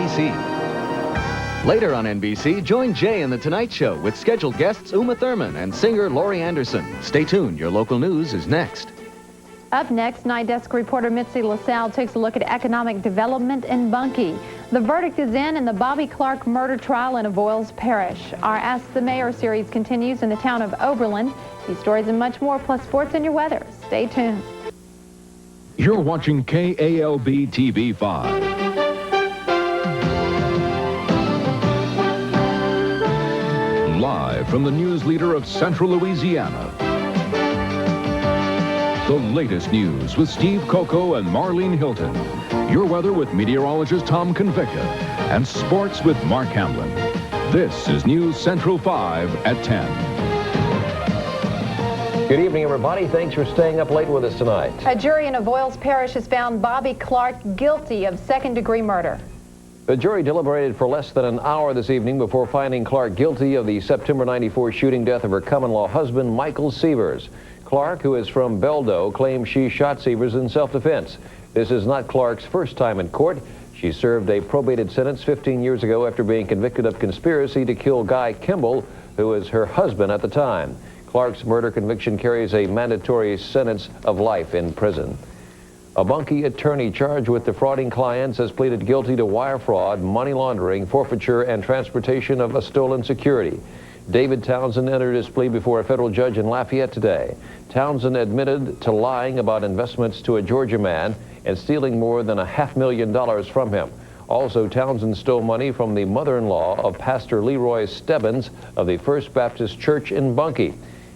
NBC. Later on NBC, join Jay in The Tonight Show with scheduled guests Uma Thurman and singer Laurie Anderson. Stay tuned. Your local news is next. Up next, Night Desk reporter Mitzi LaSalle takes a look at economic development in Bunkie. The verdict is in the Bobby Clark murder trial in Avoyelles Parish. Our Ask the Mayor series continues in the town of Oberlin. These stories and much more, plus sports and your weather. Stay tuned. You're watching KALB-TV 5. Live from the news leader of Central Louisiana. The latest news with Steve Coco and Marlene Hilton. Your weather with meteorologist Tom Convicta. And sports with Mark Hamlin. This is News Central 5 at 10. Good evening, everybody. Thanks for staying up late with us tonight. A jury in Avoyelles Parish has found Bobby Clark guilty of second-degree murder. The jury deliberated for less than an hour this evening before finding Clark guilty of the September '94 shooting death of her common-law husband, Michael Severs. Clark, who is from Beldo, claims she shot Severs in self-defense. This is not Clark's first time in court. She served a probated sentence 15 years ago after being convicted of conspiracy to kill Guy Kimball, who was her husband at the time. Clark's murder conviction carries a mandatory sentence of life in prison. A Bunkie attorney charged with defrauding clients has pleaded guilty to wire fraud, money laundering, forfeiture, and transportation of a stolen security. David Townsend entered his plea before a federal judge in Lafayette today. Townsend admitted to lying about investments to a Georgia man and stealing more than $500,000 from him. Also, Townsend stole money from the mother-in-law of Pastor Leroy Stebbins of the First Baptist Church in Bunkie.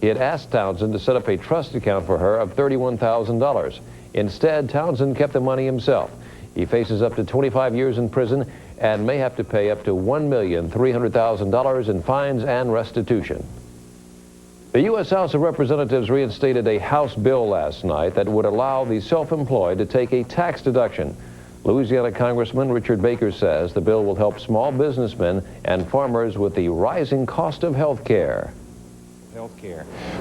He had asked Townsend to set up a trust account for her of $31,000. Instead, Townsend kept the money himself. He faces up to 25 years in prison and may have to pay up to $1,300,000 in fines and restitution. The U.S. House of Representatives reinstated a House bill last night that would allow the self-employed to take a tax deduction. Louisiana Congressman Richard Baker says the bill will help small businessmen and farmers with the rising cost of health care.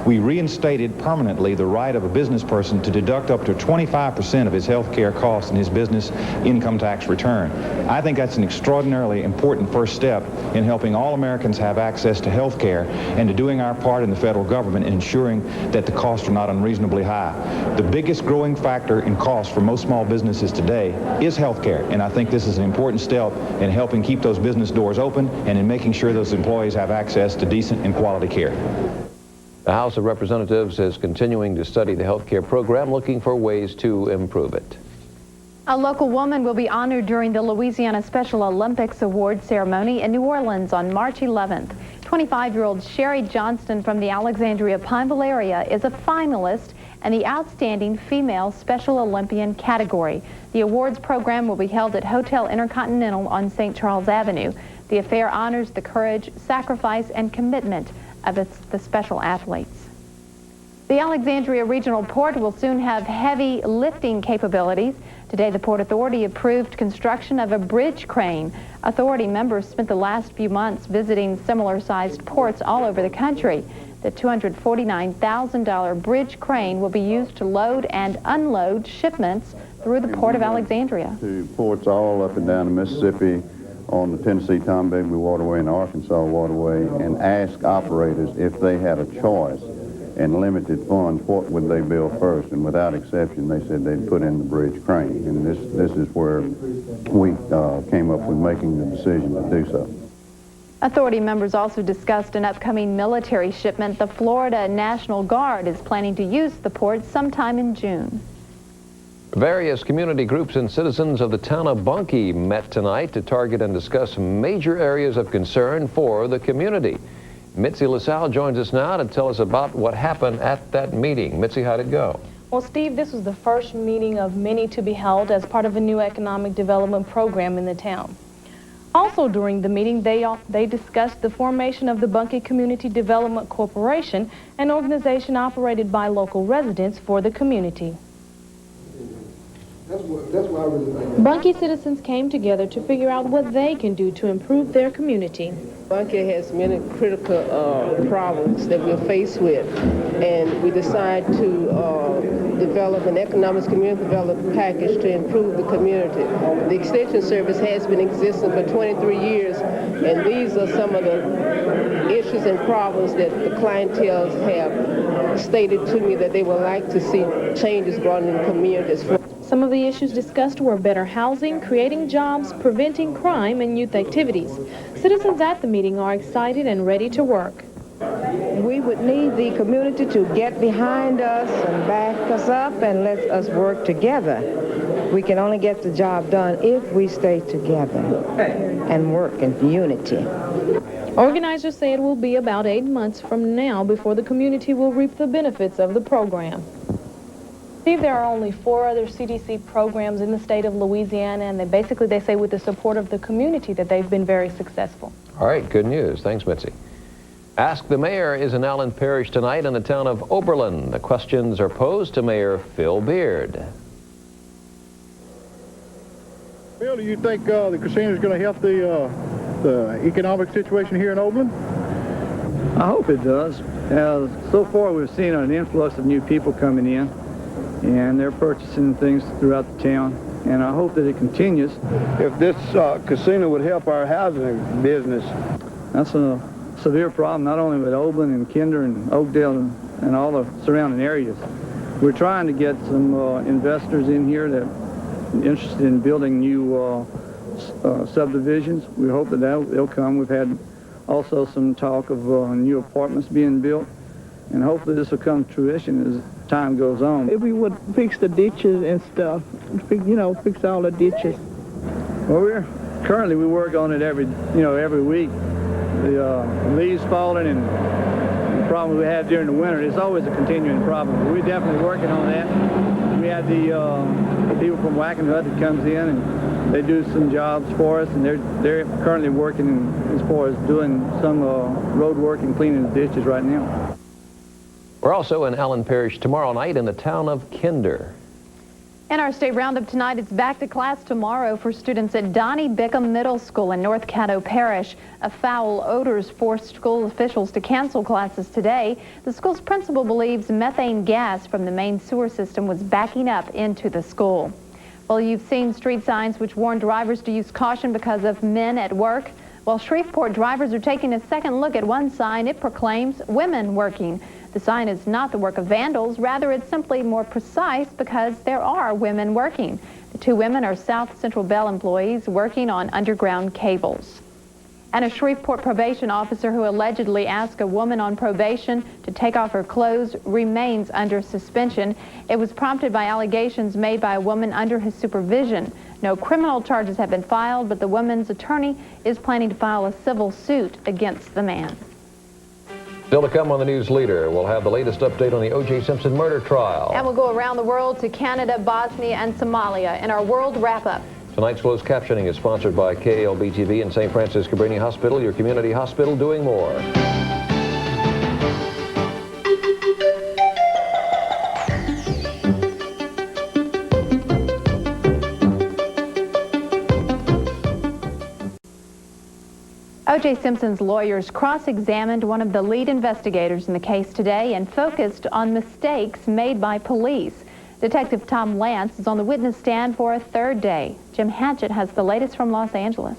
We reinstated permanently the right of a business person to deduct up to 25% of his health care costs in his business income tax return. I think that's an extraordinarily important first step in helping all Americans have access to health care and to doing our part in the federal government in ensuring that the costs are not unreasonably high. The biggest growing factor in costs for most small businesses today is health care, and I think this is an important step in helping keep those business doors open and in making sure those employees have access to decent and quality care. The House of Representatives is continuing to study the health care program, looking for ways to improve it. A local woman will be honored during the Louisiana Special Olympics Award ceremony in New Orleans on March 11th. 25-year-old Sherry Johnston from the Alexandria-Pineville area is a finalist in the Outstanding Female Special Olympian category. The awards program will be held at Hotel Intercontinental on St. Charles Avenue. The affair honors the courage, sacrifice, and commitment of the special athletes. The Alexandria Regional Port will soon have heavy lifting capabilities. Today, the Port Authority approved construction of a bridge crane. Authority members spent the last few months visiting similar-sized ports all over the country. The $249,000 bridge crane will be used to load and unload shipments through the Port of Alexandria. To ports all up and down the Mississippi, on the Tennessee-Tombigbee Waterway and the Arkansas Waterway, and ask operators if they had a choice and limited funds, what would they build first? And without exception, they said they'd put in the bridge crane. And this is where we came up with making the decision to do so. Authority members also discussed an upcoming military shipment. The Florida National Guard is planning to use the port sometime in June. Various community groups and citizens of the town of Bunkie met tonight to target and discuss major areas of concern for the community. Mitzi LaSalle joins us now to tell us about what happened at that meeting. Mitzi, how'd it go? Well, Steve, this was the first meeting of many to be held as part of a new economic development program in the town. Also during the meeting, they discussed the formation of the Bunkie Community Development Corporation, an organization operated by local residents for the community. That's what I really think. Bunkie citizens came together to figure out what they can do to improve their community. Bunkie has many critical problems that we're faced with, and we decided to develop an economic community development package to improve the community. The Extension Service has been existing for 23 years, and these are some of the issues and problems that the clientele have stated to me that they would like to see changes brought in communities. Some of the issues discussed were better housing, creating jobs, preventing crime, and youth activities. Citizens at the meeting are excited and ready to work. We would need the community to get behind us and back us up and let us work together. We can only get the job done if we stay together and work in unity. Organizers say it will be about 8 months from now before the community will reap the benefits of the program. Steve, there are only 4 other CDC programs in the state of Louisiana, and they say with the support of the community that they've been very successful. All right, good news. Thanks, Mitzi. Ask the Mayor is in Allen Parish tonight in the town of Oberlin. The questions are posed to Mayor Phil Beard. Phil, do you think the casino is going to help the economic situation here in Oberlin? I hope it does. So far, we've seen an influx of new people coming in, and they're purchasing things throughout the town, and I hope that it continues. If this casino would help our housing business. That's a severe problem, not only with Oberlin and Kinder and Oakdale and all the surrounding areas. We're trying to get some investors in here that are interested in building new subdivisions. We hope that they'll come. We've had also some talk of new apartments being built, and hopefully this will come to fruition as time goes on. If we would fix the ditches and stuff, fix all the ditches. Well, we work on it every week. The leaves falling and the problem we have during the winter, it's always a continuing problem. But we're definitely working on that. We had the people from Wackenhut that comes in and they do some jobs for us, and they're currently working as far as doing some road work and cleaning the ditches right now. We're also in Allen Parish tomorrow night in the town of Kinder. In our state roundup tonight, it's back to class tomorrow for students at Donnie Bickham Middle School in North Caddo Parish. A foul odors forced school officials to cancel classes today. The school's principal believes methane gas from the main sewer system was backing up into the school. Well, you've seen street signs which warn drivers to use caution because of men at work. Well, Shreveport drivers are taking a second look at one sign. It proclaims women working. The sign is not the work of vandals. Rather, it's simply more precise because there are women working. The 2 women are South Central Bell employees working on underground cables. And a Shreveport probation officer who allegedly asked a woman on probation to take off her clothes remains under suspension. It was prompted by allegations made by a woman under his supervision. No criminal charges have been filed, but the woman's attorney is planning to file a civil suit against the man. Still to come on the News Leader, we'll have the latest update on the O.J. Simpson murder trial. And we'll go around the world to Canada, Bosnia, and Somalia in our World Wrap-Up. Tonight's closed captioning is sponsored by KALB-TV and St. Francis Cabrini Hospital, your community hospital doing more. O.J. Simpson's lawyers cross-examined one of the lead investigators in the case today and focused on mistakes made by police. Detective Tom Lance is on the witness stand for a 3rd day. Jim Hatchett has the latest from Los Angeles.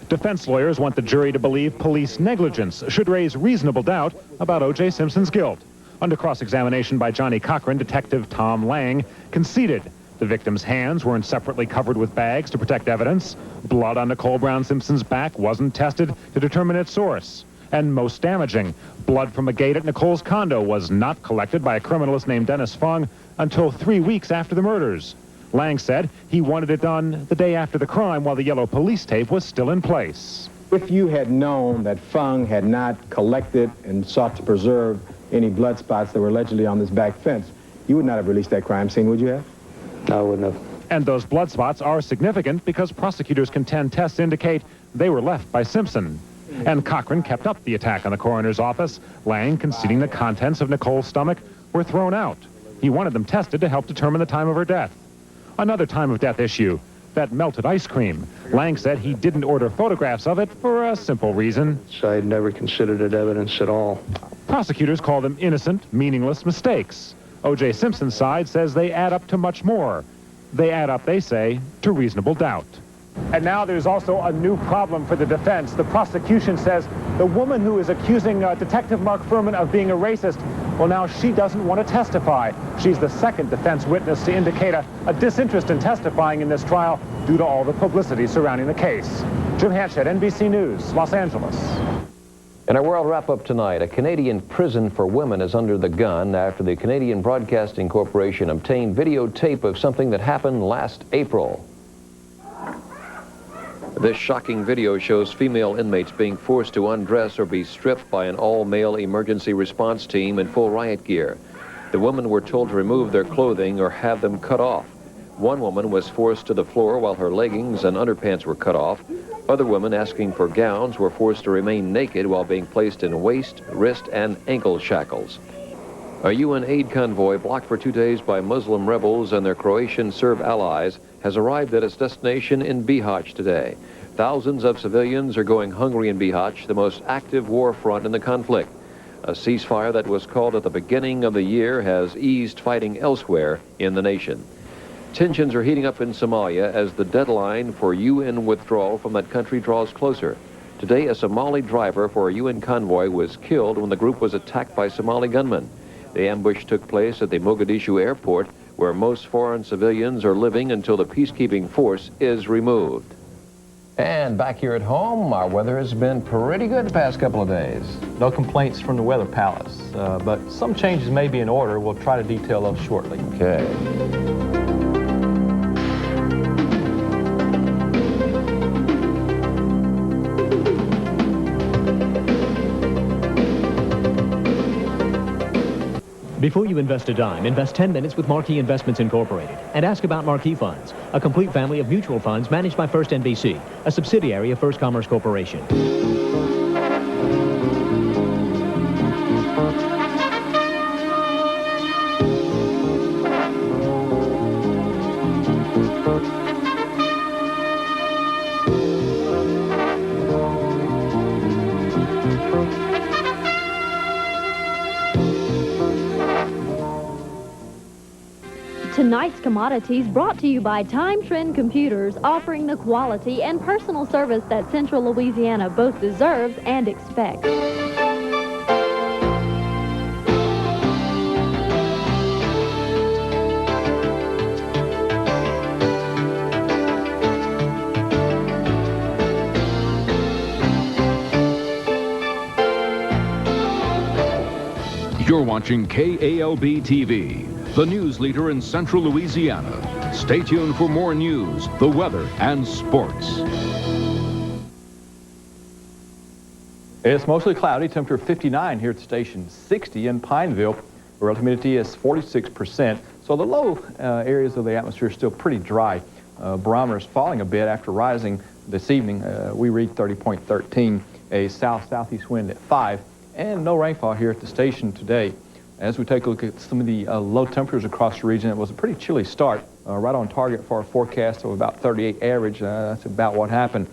Defense lawyers want the jury to believe police negligence should raise reasonable doubt about O.J. Simpson's guilt. Under cross-examination by Johnny Cochran, Detective Tom Lang conceded the victim's hands weren't separately covered with bags to protect evidence. Blood on Nicole Brown Simpson's back wasn't tested to determine its source. And most damaging, blood from a gate at Nicole's condo was not collected by a criminalist named Dennis Fung until 3 weeks after the murders. Lang said he wanted it done the day after the crime while the yellow police tape was still in place. If you had known that Fung had not collected and sought to preserve any blood spots that were allegedly on this back fence, you would not have released that crime scene, would you have? No, I wouldn't have. And those blood spots are significant because prosecutors contend tests indicate they were left by Simpson. And Cochran kept up the attack on the coroner's office, Lang conceding the contents of Nicole's stomach were thrown out. He wanted them tested to help determine the time of her death. Another time of death issue, that melted ice cream. Lang said he didn't order photographs of it for a simple reason. So I'd never considered it evidence at all. Prosecutors call them innocent, meaningless mistakes. O.J. Simpson's side says they add up to much more. They add up, they say, to reasonable doubt. And now there's also a new problem for the defense. The prosecution says the woman who is accusing Detective Mark Furman of being a racist, well, now she doesn't want to testify. She's the second defense witness to indicate a disinterest in testifying in this trial due to all the publicity surrounding the case. Jim Hanchett, NBC News, Los Angeles. In our World Wrap-Up tonight, a Canadian prison for women is under the gun after the Canadian Broadcasting Corporation obtained videotape of something that happened last April. This shocking video shows female inmates being forced to undress or be stripped by an all-male emergency response team in full riot gear. The women were told to remove their clothing or have them cut off. One woman was forced to the floor while her leggings and underpants were cut off. Other women asking for gowns were forced to remain naked while being placed in waist, wrist, and ankle shackles. A UN aid convoy blocked for 2 days by Muslim rebels and their Croatian Serb allies has arrived at its destination in Bihać today. Thousands of civilians are going hungry in Bihać, the most active war front in the conflict. A ceasefire that was called at the beginning of the year has eased fighting elsewhere in the nation. Tensions are heating up in Somalia as the deadline for UN withdrawal from that country draws closer. Today, a Somali driver for a UN convoy was killed when the group was attacked by Somali gunmen. The ambush took place at the Mogadishu airport, where most foreign civilians are living until the peacekeeping force is removed. And back here at home, our weather has been pretty good the past couple of days. No complaints from the Weather Palace, but some changes may be in order. We'll try to detail those shortly. Okay. Before you invest a dime, invest 10 minutes with Marquee Investments Incorporated and ask about Marquee Funds, a complete family of mutual funds managed by First NBC, a subsidiary of First Commerce Corporation. Tonight's commodities brought to you by Time Trend Computers, offering the quality and personal service that Central Louisiana both deserves and expects. You're watching KALB-TV, the news leader in Central Louisiana. Stay tuned for more news, the weather, and sports. It's mostly cloudy, temperature 59 here at the station, 60 in Pineville. The relative humidity is 46%, so the low areas of the atmosphere are still pretty dry. Barometer is falling a bit after rising this evening. We read 30.13, a south-southeast wind at 5, and no rainfall here at the station today. As we take a look at some of the low temperatures across the region, it was a pretty chilly start, right on target for our forecast of about 38 average. That's about what happened.